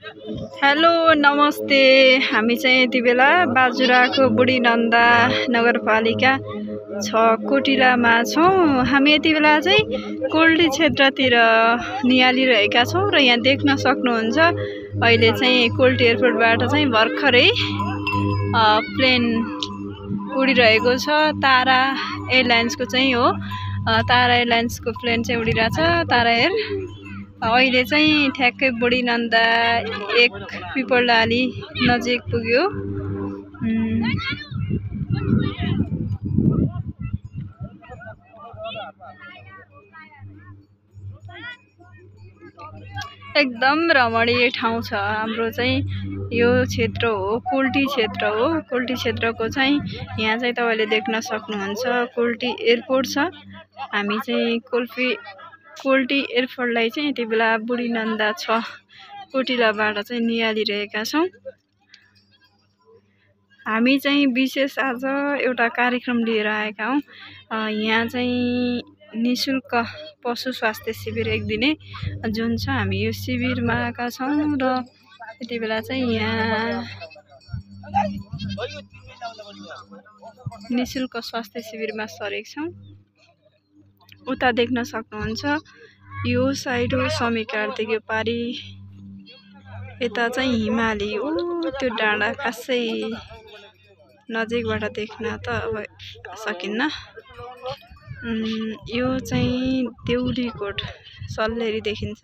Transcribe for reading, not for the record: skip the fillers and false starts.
Hello नमस्ते। हामी चाहिँ यति बेला बाजुराको बुढी नन्दा नगरपालिका 6 कोटिलामा छौँ। हामी यति बेला चाहिँ कोल्टी क्षेत्रतिर नियालिरहेका छौँ र यहाँ देख्न सक्नुहुन्छ अहिले चाहिँ कोल्टी एयरपोर्टबाट चाहिँ भर्खरै प्लेन उडिरहेको छ। तारा एयरलाइन्सको चाहिँ हो। तारा एयरलाइन्सको प्लेन चाहिँ उडिरहेछ तारा एयर। अहिले चाहिँ ठ्याक्कै बुढी नन्दा 1 पिपलडाली नजिक पुग्यो। एकदम रमणीय ठाउँ छ। हाम्रो चाहिँ यो क्षेत्र हो कोल्टी क्षेत्र हो। कोल्टी क्षेत्रको चाहिँ यहाँ चाहिँ तपाईले देख्न सक्नुहुन्छ कोल्टी एयरपोर्ट छ। हामी चाहिँ कोल्टी एयरपोर्टलाई चाहिँ यति बेला बुढी नन्दा 6 कोटिलाबाट चाहिँ नियालिरहेका छौँ। हामी चाहिँ विशेष आज एउटा कार्यक्रम लिएर आएका हौँ। यहाँ चाहिँ निशुल्क पशु स्वास्थ्य शिविर 1 दिने जुन छ। हामी यो शिविरमा आएका छौँ र यति बेला चाहिँ यहाँ निशुल्क स्वास्थ्य शिविरमा सरेका छौँ। उता देख्न सक्नुहुन्छ यो साइड हो समी कार्तिक, यो पारी यता चाहिँ हिमाली। त्यो डाँडा खासै नजिकबाट देख्न त अब सकिन्न। यो चाहिँ देउलीकोट सल्लेरी देखिन्छ।